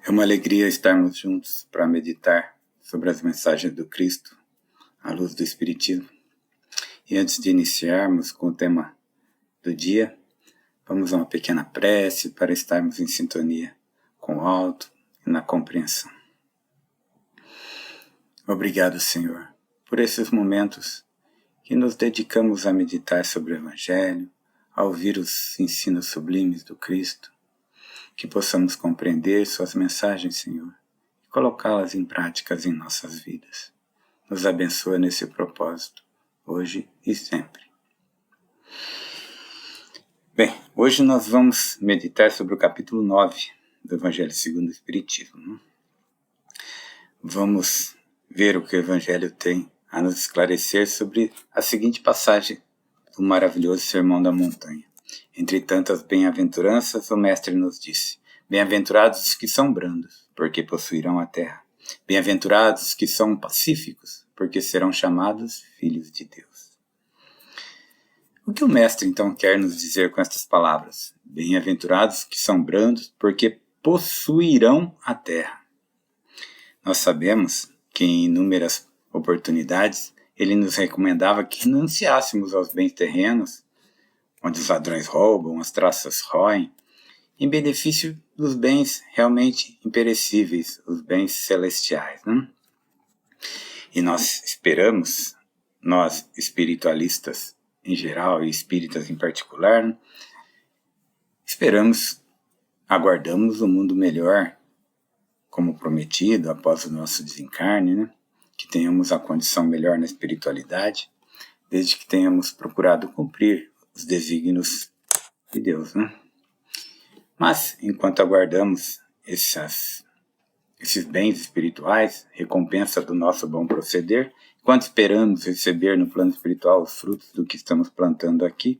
É uma alegria estarmos juntos para meditar sobre as mensagens do Cristo à luz do Espiritismo. E antes de iniciarmos com o tema do dia, vamos a uma pequena prece para estarmos em sintonia com o alto e na compreensão. Obrigado, Senhor, por esses momentos que nos dedicamos a meditar sobre o Evangelho, a ouvir os ensinos sublimes do Cristo, que possamos compreender suas mensagens, Senhor, e colocá-las em práticas em nossas vidas. Nos abençoa nesse propósito, hoje e sempre. Bem, hoje nós vamos meditar sobre o capítulo 9 do Evangelho segundo o Espiritismo. Vamos ver o que o Evangelho tem a nos esclarecer sobre a seguinte passagem do maravilhoso Sermão da Montanha. Entre tantas bem-aventuranças, o Mestre nos disse: bem-aventurados os que são brandos, porque possuirão a terra. Bem-aventurados os que são pacíficos, porque serão chamados filhos de Deus. O que o Mestre então quer nos dizer com estas palavras? Bem-aventurados os que são brandos, porque possuirão a terra. Nós sabemos que em inúmeras oportunidades ele nos recomendava que renunciássemos aos bens terrenos, onde os ladrões roubam, as traças roem, em benefício dos bens realmente imperecíveis, os bens celestiais. E nós esperamos, nós espiritualistas em geral e espíritas em particular, esperamos, aguardamos um mundo melhor, como prometido após o nosso desencarne, que tenhamos a condição melhor na espiritualidade, desde que tenhamos procurado cumprir os desígnios de Deus. Mas, enquanto aguardamos esses bens espirituais, recompensa do nosso bom proceder, enquanto esperamos receber no plano espiritual os frutos do que estamos plantando aqui,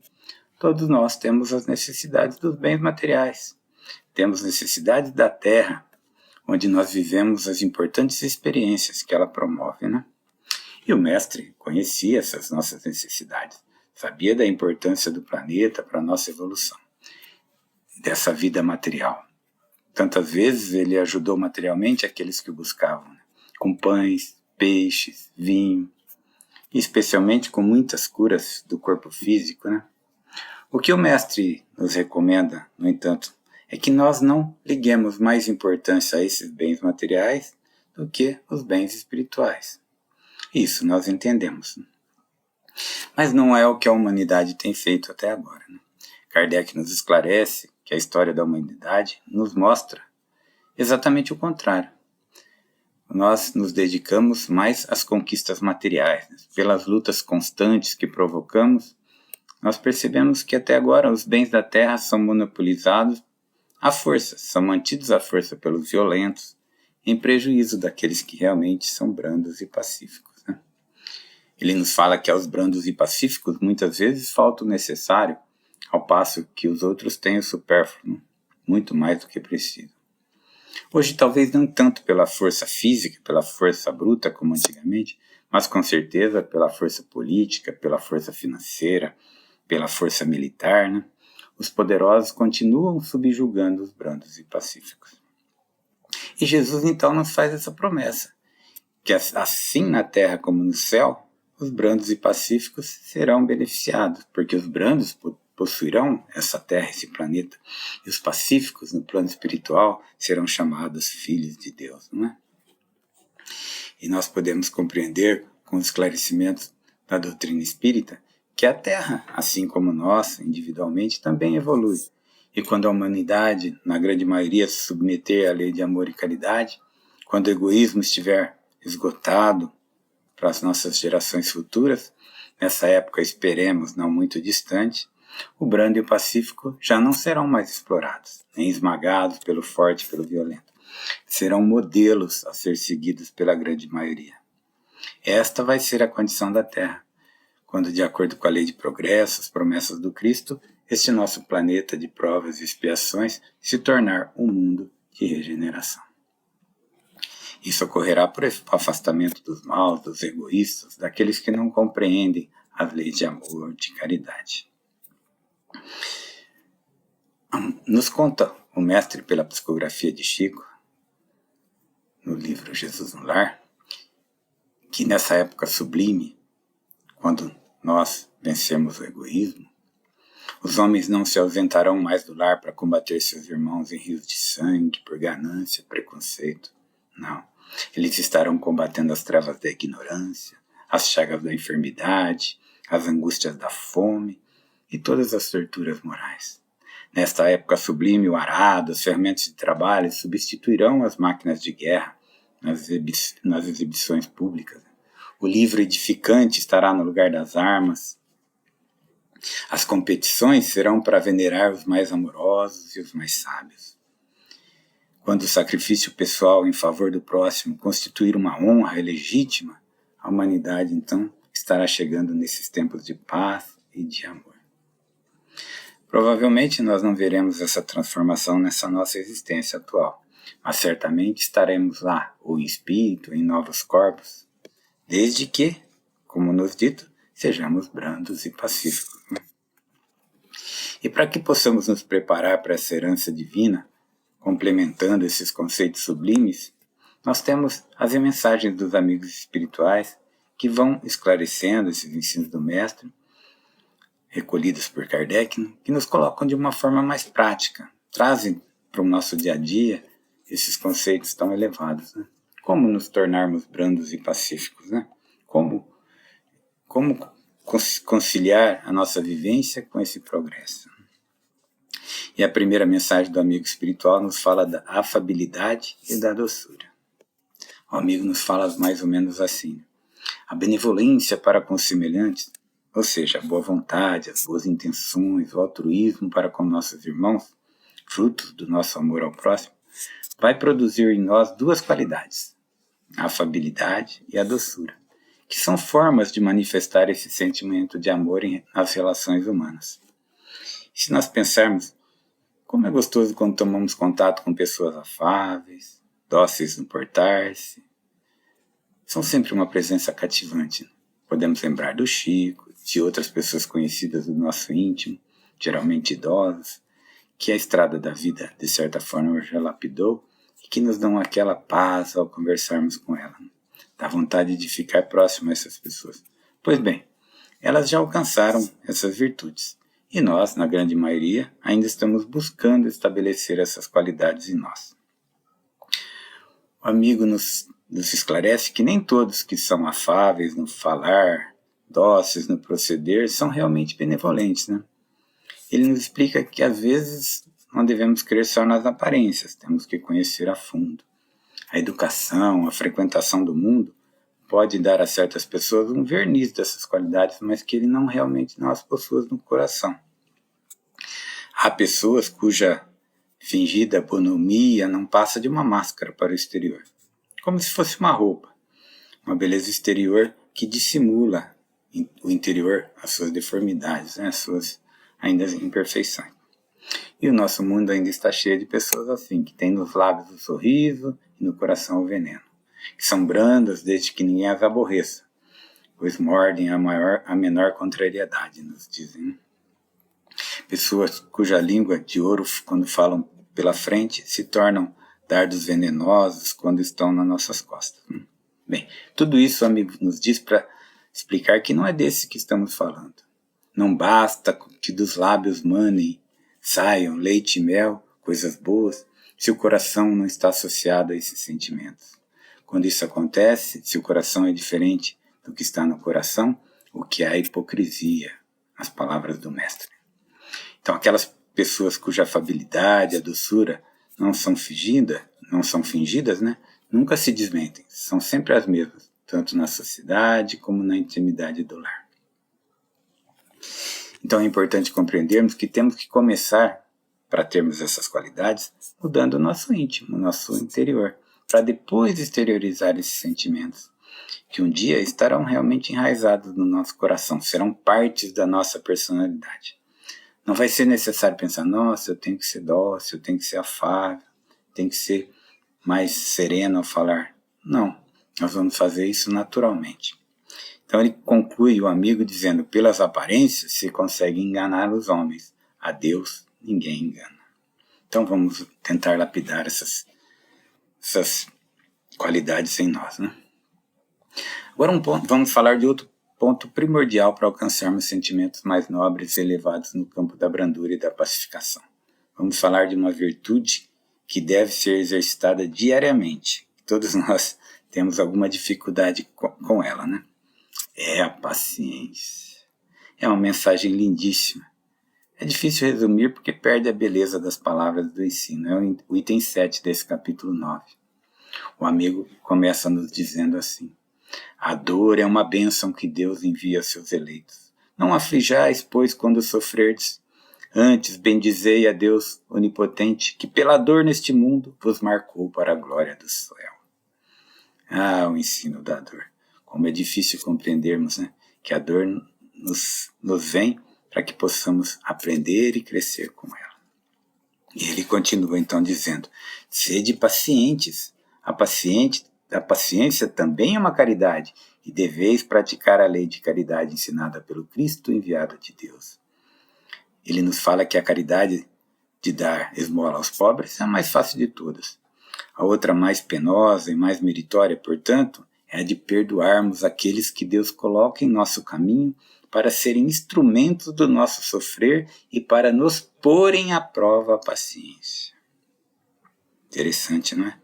todos nós temos as necessidades dos bens materiais. Temos necessidades da terra, onde nós vivemos as importantes experiências que ela promove. E o Mestre conhecia essas nossas necessidades, sabia da importância do planeta para a nossa evolução, dessa vida material. Tantas vezes ele ajudou materialmente aqueles que o buscavam, com pães, peixes, vinho, e especialmente com muitas curas do corpo físico. O que o Mestre nos recomenda, no entanto, é que nós não liguemos mais importância a esses bens materiais do que os bens espirituais. Isso nós entendemos. Mas não é o que a humanidade tem feito até agora. Kardec nos esclarece que a história da humanidade nos mostra exatamente o contrário. Nós nos dedicamos mais às conquistas materiais. Pelas lutas constantes que provocamos, nós percebemos que até agora os bens da terra são monopolizados à força, são mantidos à força pelos violentos, em prejuízo daqueles que realmente são brandos e pacíficos. Ele nos fala que aos brandos e pacíficos muitas vezes falta o necessário, ao passo que os outros têm o supérfluo, muito mais do que precisam. Hoje talvez não tanto pela força física, pela força bruta como antigamente, mas com certeza pela força política, pela força financeira, pela força militar, Os poderosos continuam subjugando os brandos e pacíficos. E Jesus então nos faz essa promessa, que assim na terra como no céu, os brandos e pacíficos serão beneficiados, porque os brandos possuirão essa terra, esse planeta, e os pacíficos no plano espiritual serão chamados filhos de Deus, E nós podemos compreender com os esclarecimentos da doutrina espírita que a Terra, assim como nós, individualmente, também evolui. E quando a humanidade, na grande maioria, se submeter à lei de amor e caridade, quando o egoísmo estiver esgotado para as nossas gerações futuras, nessa época esperemos não muito distante, o brando e o pacífico já não serão mais explorados, nem esmagados pelo forte e pelo violento. Serão modelos a ser seguidos pela grande maioria. Esta vai ser a condição da Terra, quando, de acordo com a lei de progresso, as promessas do Cristo, este nosso planeta de provas e expiações se tornar um mundo de regeneração. Isso ocorrerá por afastamento dos maus, dos egoístas, daqueles que não compreendem as leis de amor, de caridade. Nos conta o mestre pela psicografia de Chico no livro Jesus no Lar, que nessa época sublime, quando nós vencemos o egoísmo, os homens não se ausentarão mais do lar para combater seus irmãos em rios de sangue, por ganância, preconceito. Não. Eles estarão combatendo as trevas da ignorância, as chagas da enfermidade, as angústias da fome e todas as torturas morais. Nesta época sublime, o arado, as ferramentas de trabalho substituirão as máquinas de guerra nas exibições públicas. O livro edificante estará no lugar das armas. As competições serão para venerar os mais amorosos e os mais sábios. Quando o sacrifício pessoal em favor do próximo constituir uma honra legítima, a humanidade, então, estará chegando nesses tempos de paz e de amor. Provavelmente nós não veremos essa transformação nessa nossa existência atual, mas certamente estaremos lá, ou em espírito, em novos corpos, desde que, como nos dito, sejamos brandos e pacíficos. E para que possamos nos preparar para essa herança divina, complementando esses conceitos sublimes, nós temos as mensagens dos amigos espirituais que vão esclarecendo esses ensinos do Mestre, recolhidos por Kardec, que nos colocam de uma forma mais prática, trazem para o nosso dia a dia esses conceitos tão elevados. Né? Como nos tornarmos brandos e pacíficos? Né? Como conciliar a nossa vivência com esse progresso? E a primeira mensagem do amigo espiritual nos fala da afabilidade e da doçura. O amigo nos fala mais ou menos assim: a benevolência para com os semelhantes, ou seja, a boa vontade, as boas intenções, o altruísmo para com nossos irmãos, frutos do nosso amor ao próximo, vai produzir em nós duas qualidades, a afabilidade e a doçura, que são formas de manifestar esse sentimento de amor nas relações humanas. Se nós pensarmos como é gostoso quando tomamos contato com pessoas afáveis, dóceis no portar-se, são sempre uma presença cativante. Podemos lembrar do Chico, de outras pessoas conhecidas do nosso íntimo, geralmente idosas, que a estrada da vida, de certa forma, já lapidou e que nos dão aquela paz ao conversarmos com ela. Dá vontade de ficar próximo a essas pessoas. Pois bem, elas já alcançaram essas virtudes. E nós, na grande maioria, ainda estamos buscando estabelecer essas qualidades em nós. O amigo nos esclarece que nem todos que são afáveis no falar, dóceis no proceder, são realmente benevolentes, né? Ele nos explica que às vezes não devemos crer só nas aparências, temos que conhecer a fundo. A educação, a frequentação do mundo pode dar a certas pessoas um verniz dessas qualidades, mas que ele não realmente não as possua no coração. Há pessoas cuja fingida bonomia não passa de uma máscara para o exterior, como se fosse uma roupa, uma beleza exterior que dissimula o interior, as suas deformidades, né, as suas ainda imperfeições. E o nosso mundo ainda está cheio de pessoas assim, que têm nos lábios o sorriso e no coração o veneno, que são brandas desde que ninguém as aborreça, pois mordem a menor contrariedade, nos dizem. Pessoas cuja língua de ouro, quando falam pela frente, se tornam dardos venenosos quando estão nas nossas costas. Bem, tudo isso, amigo, nos diz para explicar que não é desse que estamos falando. Não basta que dos lábios saiam leite e mel, coisas boas, se o coração não está associado a esses sentimentos. Quando isso acontece, se o coração é diferente do que está no coração, o que é a hipocrisia, as palavras do Mestre. Então, aquelas pessoas cuja afabilidade, a doçura não são fingidas, né? Nunca se desmentem, são sempre as mesmas, tanto na sociedade como na intimidade do lar. Então é importante compreendermos que temos que começar, para termos essas qualidades, mudando o nosso íntimo, o nosso interior, para depois exteriorizar esses sentimentos, que um dia estarão realmente enraizados no nosso coração, serão partes da nossa personalidade. Não vai ser necessário pensar, nossa, eu tenho que ser dócil, eu tenho que ser afável, tenho que ser mais sereno ao falar. Não, nós vamos fazer isso naturalmente. Então ele conclui o amigo dizendo, pelas aparências se consegue enganar os homens, a Deus ninguém engana. Então vamos tentar lapidar essas qualidades em nós, né? Agora vamos falar de outro ponto primordial para alcançarmos sentimentos mais nobres e elevados no campo da brandura e da pacificação. Vamos falar de uma virtude que deve ser exercitada diariamente. Todos nós temos alguma dificuldade com ela, né? É a paciência. É uma mensagem lindíssima. É difícil resumir porque perde a beleza das palavras do ensino. É o item 7 desse capítulo 9. O amigo começa nos dizendo assim: a dor é uma bênção que Deus envia aos seus eleitos. Não aflijais, pois, quando sofrerdes. Antes, bendizei a Deus onipotente, que pela dor neste mundo vos marcou para a glória do céu. Ah, o ensino da dor. Como é difícil compreendermos, né, que a dor nos vem para que possamos aprender e crescer com ela. E ele continua então dizendo: sede pacientes. A paciência também é uma caridade, e deveis praticar a lei de caridade ensinada pelo Cristo enviado de Deus. Ele nos fala que a caridade de dar esmola aos pobres é a mais fácil de todas. A outra mais penosa e mais meritória, portanto, é a de perdoarmos aqueles que Deus coloca em nosso caminho para serem instrumentos do nosso sofrer e para nos porem à prova a paciência. Interessante, não é?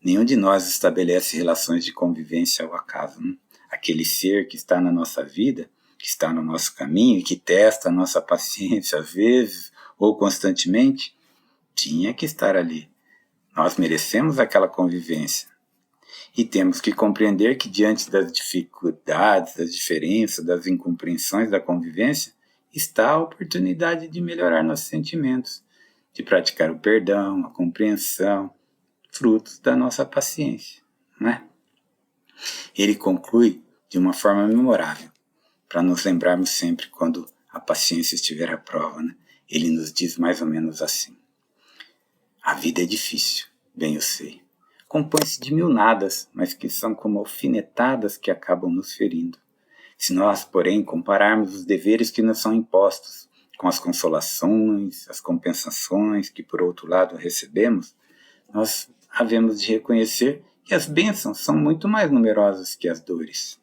Nenhum de nós estabelece relações de convivência ao acaso, né? Aquele ser que está na nossa vida, que está no nosso caminho e que testa a nossa paciência às vezes ou constantemente, tinha que estar ali. Nós merecemos aquela convivência. E temos que compreender que diante das dificuldades, das diferenças, das incompreensões da convivência, está a oportunidade de melhorar nossos sentimentos, de praticar o perdão, a compreensão, frutos da nossa paciência, né? Ele conclui de uma forma memorável, para nos lembrarmos sempre quando a paciência estiver à prova, né? Ele nos diz mais ou menos assim: a vida é difícil, bem eu sei. Compõe-se de mil nadas, mas que são como alfinetadas que acabam nos ferindo. Se nós, porém, compararmos os deveres que nos são impostos com as consolações, as compensações que, por outro lado, recebemos, nós havemos de reconhecer que as bênçãos são muito mais numerosas que as dores.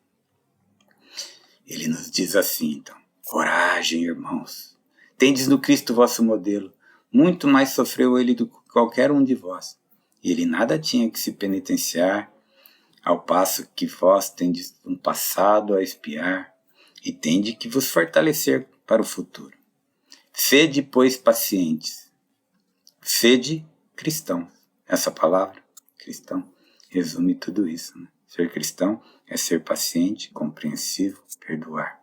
Ele nos diz assim, então: coragem, irmãos. Tendes no Cristo vosso modelo. Muito mais sofreu ele do que qualquer um de vós. E ele nada tinha que se penitenciar, ao passo que vós tendes um passado a expiar, e tende que vos fortalecer para o futuro. Sede, pois, pacientes. Sede cristãos. Essa palavra, cristão, resume tudo isso, né? Ser cristão é ser paciente, compreensivo, perdoar.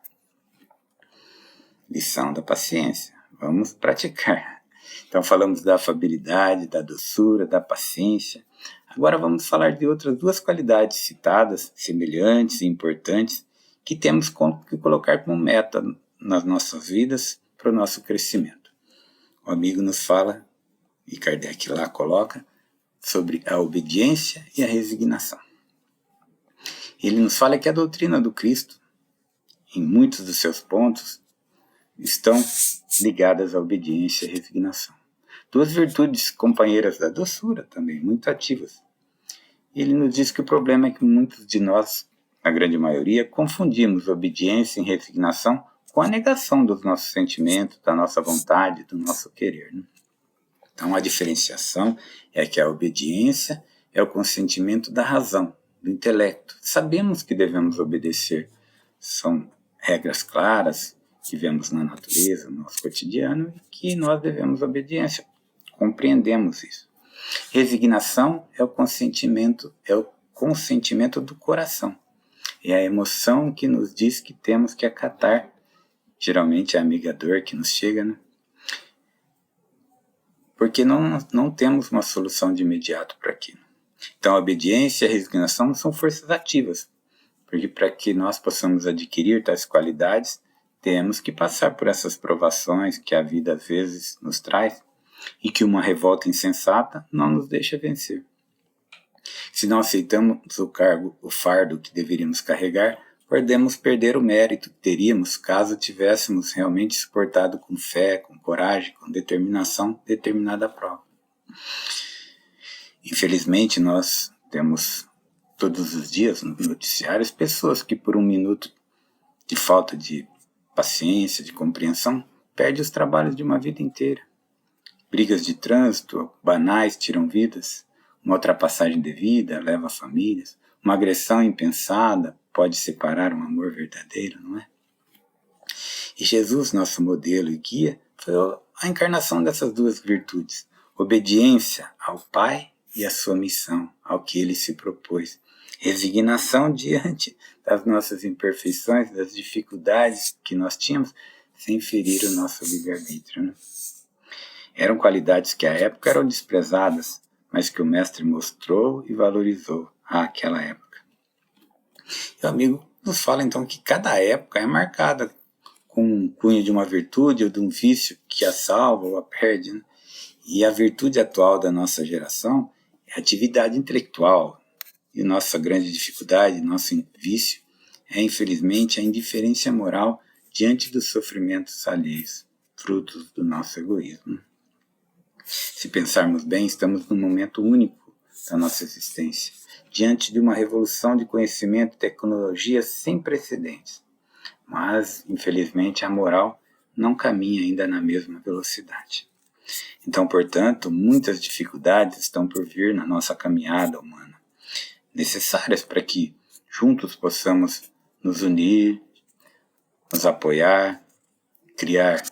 Lição da paciência. Vamos praticar. Então falamos da afabilidade, da doçura, da paciência. Agora vamos falar de outras duas qualidades citadas, semelhantes e importantes, que temos que colocar como meta nas nossas vidas para o nosso crescimento. O amigo nos fala, e Kardec lá coloca, sobre a obediência e a resignação. Ele nos fala que a doutrina do Cristo, em muitos dos seus pontos, estão ligadas à obediência e à resignação. Duas virtudes companheiras da doçura também, muito ativas. Ele nos diz que o problema é que muitos de nós, a grande maioria, confundimos obediência e resignação com a negação dos nossos sentimentos, da nossa vontade, do nosso querer, né? Então a diferenciação é que a obediência é o consentimento da razão, do intelecto. Sabemos que devemos obedecer. São regras claras que vemos na natureza, no nosso cotidiano, e que nós devemos obediência. Compreendemos isso. Resignação é o consentimento do coração. É a emoção que nos diz que temos que acatar. Geralmente é a amiga dor que nos chega, né? Porque não temos uma solução de imediato para aquilo. Então a obediência e a resignação são forças ativas, porque para que nós possamos adquirir tais qualidades, temos que passar por essas provações que a vida às vezes nos traz e que uma revolta insensata não nos deixa vencer. Se não aceitamos o fardo que deveríamos carregar, podemos perder o mérito que teríamos caso tivéssemos realmente suportado com fé, com coragem, com determinação determinada prova. Infelizmente, nós temos todos os dias nos noticiários pessoas que por um minuto de falta de paciência, de compreensão, perdem os trabalhos de uma vida inteira. Brigas de trânsito banais tiram vidas, uma ultrapassagem devida leva famílias, uma agressão impensada pode separar um amor verdadeiro, não é? E Jesus, nosso modelo e guia, foi a encarnação dessas duas virtudes, obediência ao Pai e a sua missão, ao que ele se propôs. Resignação diante das nossas imperfeições, das dificuldades que nós tínhamos, sem ferir o nosso livre-arbítrio. Né? Eram qualidades que à época eram desprezadas, mas que o Mestre mostrou e valorizou àquela época. E o amigo nos fala então que cada época é marcada com um cunho de uma virtude ou de um vício que a salva ou a perde. Né? E a virtude atual da nossa geração é a atividade intelectual. E nossa grande dificuldade, nosso vício, é infelizmente a indiferença moral diante dos sofrimentos alheios, frutos do nosso egoísmo. Se pensarmos bem, estamos num momento único da nossa existência, diante de uma revolução de conhecimento e tecnologia sem precedentes. Mas, infelizmente, a moral não caminha ainda na mesma velocidade. Então, portanto, muitas dificuldades estão por vir na nossa caminhada humana, necessárias para que juntos possamos nos unir, nos apoiar, criar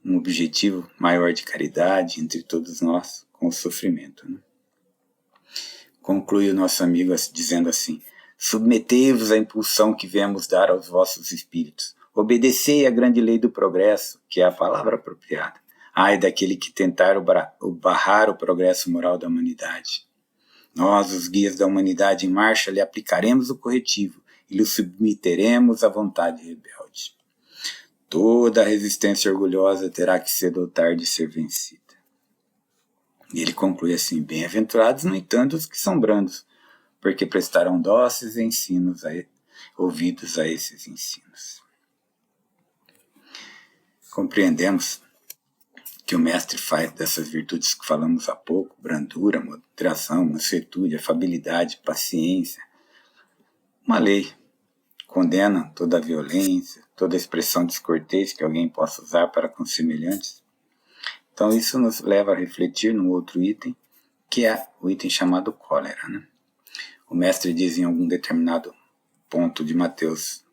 um objetivo maior de caridade entre todos nós com o sofrimento. Né? Conclui o nosso amigo dizendo assim: submetei-vos à impulsão que viemos dar aos vossos espíritos. Obedecei à grande lei do progresso, que é a palavra apropriada. Ai daquele que tentar barrar o progresso moral da humanidade. Nós, os guias da humanidade em marcha, lhe aplicaremos o corretivo e lhe submeteremos à vontade rebelde. Toda a resistência orgulhosa terá que cedo ou tarde ser vencida. E ele conclui assim: bem-aventurados, no entanto, os que são brandos, porque prestarão dóceis ouvidos a esses ensinos. Compreendemos que o Mestre faz dessas virtudes que falamos há pouco, brandura, moderação, mansuetude, afabilidade, paciência, uma lei. Condena toda a violência, toda a expressão descortês que alguém possa usar para com semelhantes. Então isso nos leva a refletir num outro item, que é o item chamado cólera. Né? O Mestre diz em algum determinado ponto de Mateus: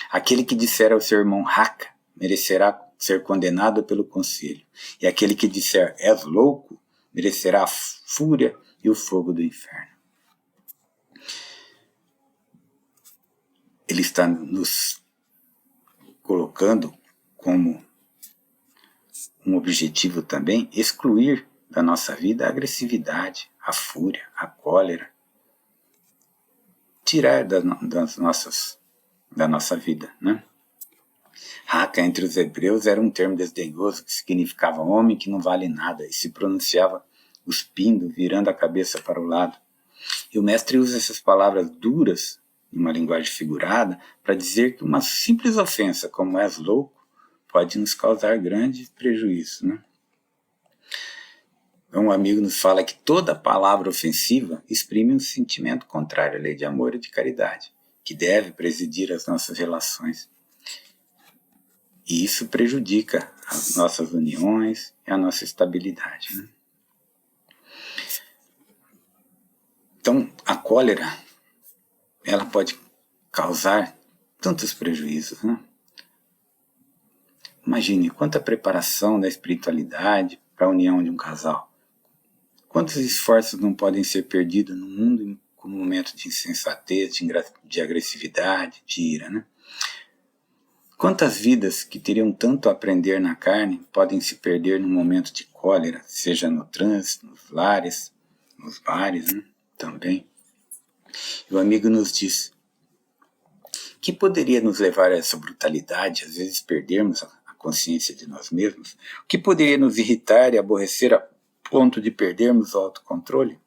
aquele que disser ao seu irmão raca, merecerá ser condenado pelo conselho, e aquele que disser és louco, merecerá a fúria e o fogo do inferno. Ele está nos colocando como um objetivo também excluir da nossa vida a agressividade, a fúria, a cólera, tirar da nossa vida. Né? Raca, entre os hebreus, era um termo desdenhoso que significava homem que não vale nada e se pronunciava cuspindo, virando a cabeça para o lado. E o Mestre usa essas palavras duras, em uma linguagem figurada, para dizer que uma simples ofensa, como és louco, pode nos causar grande prejuízo. Né? Um amigo nos fala que toda palavra ofensiva exprime um sentimento contrário à lei de amor e de caridade, que deve presidir as nossas relações. E isso prejudica as nossas uniões e a nossa estabilidade. Né? Então, a cólera, ela pode causar tantos prejuízos. Né? Imagine quanta preparação da espiritualidade para a união de um casal. Quantos esforços não podem ser perdidos no mundo com um momento de insensatez, de agressividade, de ira. Né? Quantas vidas que teriam tanto a aprender na carne podem se perder num momento de cólera, seja no trânsito, nos lares, nos bares, né? Também. E o amigo nos diz: que poderia nos levar a essa brutalidade, às vezes perdermos a consciência de nós mesmos? O que poderia nos irritar e aborrecer a ponto de perdermos o autocontrole?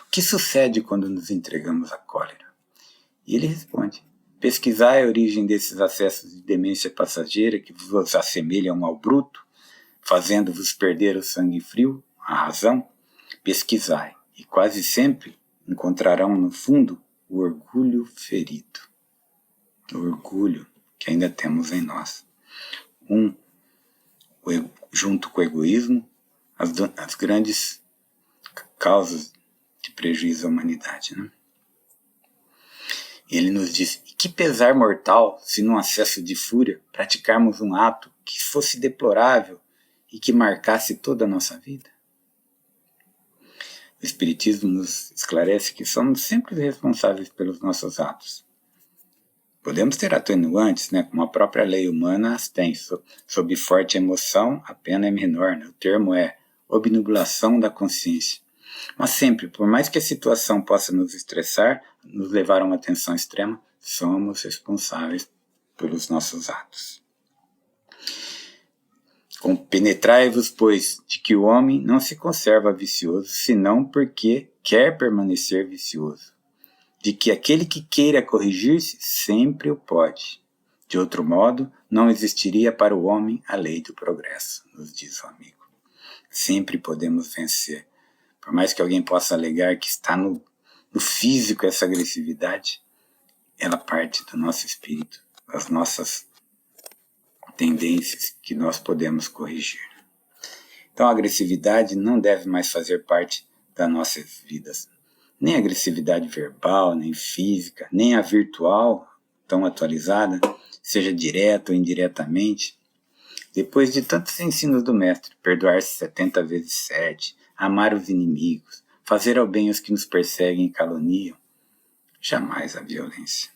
O que sucede quando nos entregamos à cólera? E ele responde: pesquisai a origem desses acessos de demência passageira que vos assemelham ao bruto, fazendo-vos perder o sangue frio, a razão. Pesquisai, e quase sempre encontrarão no fundo o orgulho ferido. O orgulho que ainda temos em nós. Junto com o egoísmo, as grandes causas de prejuízo à humanidade. Né? Ele nos diz, e que pesar mortal se num acesso de fúria praticarmos um ato que fosse deplorável e que marcasse toda a nossa vida? O Espiritismo nos esclarece que somos sempre responsáveis pelos nossos atos. Podemos ter atenuantes, né, como a própria lei humana as tem. Sob forte emoção, a pena é menor. Né? O termo é obnubulação da consciência. Mas sempre, por mais que a situação possa nos estressar, nos levar a uma tensão extrema, somos responsáveis pelos nossos atos. Compenetrai-vos, pois, de que o homem não se conserva vicioso, senão porque quer permanecer vicioso. De que aquele que queira corrigir-se sempre o pode. De outro modo, não existiria para o homem a lei do progresso, nos diz o amigo. Sempre podemos vencer. Por mais que alguém possa alegar que está no físico essa agressividade, ela parte do nosso espírito, das nossas tendências que nós podemos corrigir. Então a agressividade não deve mais fazer parte das nossas vidas. Nem a agressividade verbal, nem física, nem a virtual, tão atualizada, seja direta ou indiretamente. Depois de tantos ensinos do mestre, perdoar-se 70 vezes 7, amar os inimigos, fazer ao bem os que nos perseguem e caluniam, jamais a violência.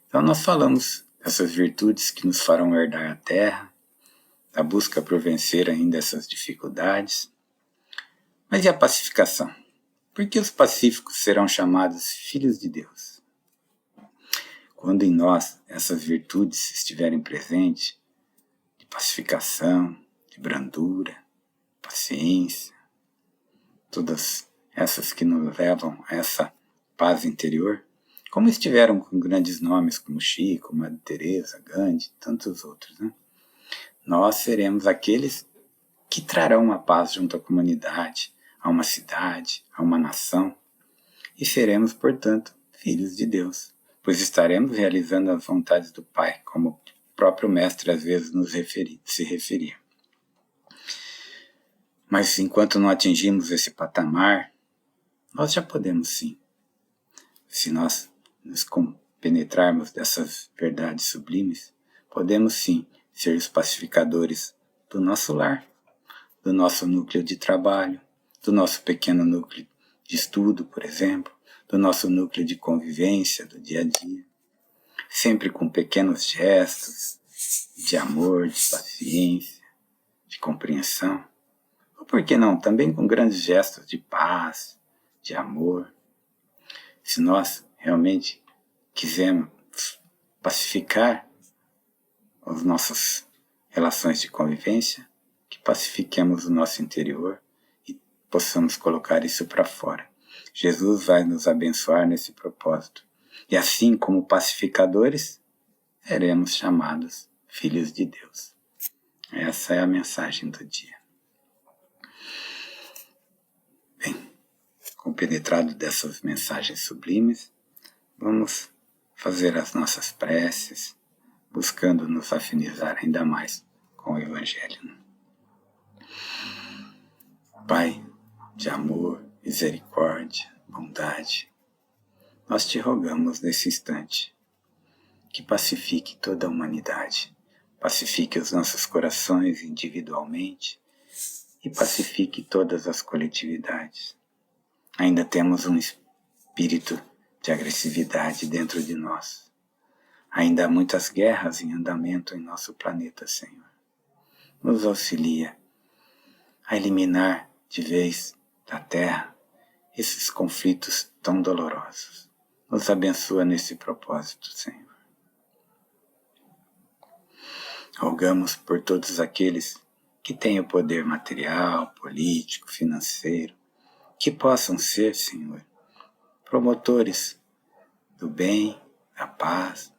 Então nós falamos dessas virtudes que nos farão herdar a terra, da busca por vencer ainda essas dificuldades. Mas e a pacificação? Por que os pacíficos serão chamados filhos de Deus? Quando em nós essas virtudes estiverem presentes, de pacificação, de brandura, paciência, todas essas que nos levam a essa paz interior, como estiveram com grandes nomes como Chico, Madre Teresa, Gandhi, tantos outros, né? Nós seremos aqueles que trarão a paz junto à comunidade, a uma cidade, a uma nação, e seremos, portanto, filhos de Deus, pois estaremos realizando as vontades do Pai, como o próprio Mestre às vezes se referia. Mas enquanto não atingimos esse patamar, nós já podemos sim. Se nós nos compenetrarmos dessas verdades sublimes, podemos sim ser os pacificadores do nosso lar, do nosso núcleo de trabalho, do nosso pequeno núcleo de estudo, por exemplo, do nosso núcleo de convivência do dia a dia, sempre com pequenos gestos de amor, de paciência, de compreensão, ou por que não, também com grandes gestos de paz, de amor. Se nós realmente quisermos pacificar as nossas relações de convivência, que pacifiquemos o nosso interior e possamos colocar isso para fora. Jesus vai nos abençoar nesse propósito. E assim como pacificadores, seremos chamados filhos de Deus. Essa é a mensagem do dia. Bem, compenetrado dessas mensagens sublimes, vamos fazer as nossas preces, buscando nos afinizar ainda mais com o Evangelho. Pai de amor, misericórdia, bondade, nós te rogamos nesse instante que pacifique toda a humanidade, pacifique os nossos corações individualmente e pacifique todas as coletividades. Ainda temos um espírito de agressividade dentro de nós. Ainda há muitas guerras em andamento em nosso planeta, Senhor. Nos auxilia a eliminar de vez da Terra esses conflitos tão dolorosos. Nos abençoa nesse propósito, Senhor. Rogamos por todos aqueles que têm o poder material, político, financeiro, que possam ser, Senhor, promotores do bem, da paz,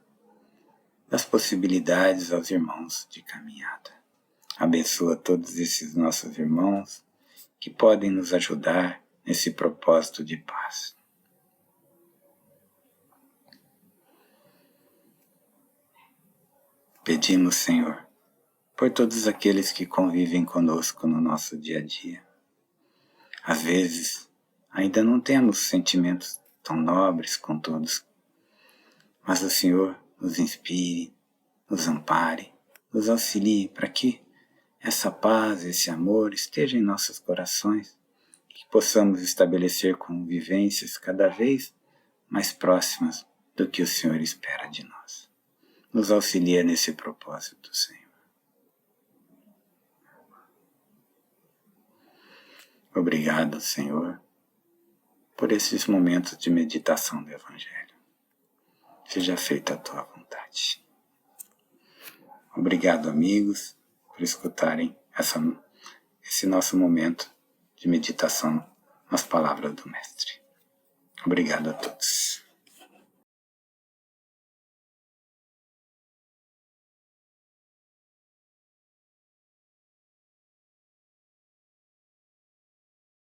das possibilidades aos irmãos de caminhada. Abençoa todos esses nossos irmãos que podem nos ajudar nesse propósito de paz. Pedimos, Senhor, por todos aqueles que convivem conosco no nosso dia a dia. Às vezes, ainda não temos sentimentos tão nobres com todos, mas o Senhor nos inspire, nos ampare, nos auxilie para que essa paz, esse amor esteja em nossos corações, que possamos estabelecer convivências cada vez mais próximas do que o Senhor espera de nós. Nos auxilia nesse propósito, Senhor. Obrigado, Senhor, por esses momentos de meditação do Evangelho. Seja feita a tua vontade. Obrigado, amigos, por escutarem esse nosso momento de meditação nas palavras do Mestre. Obrigado a todos.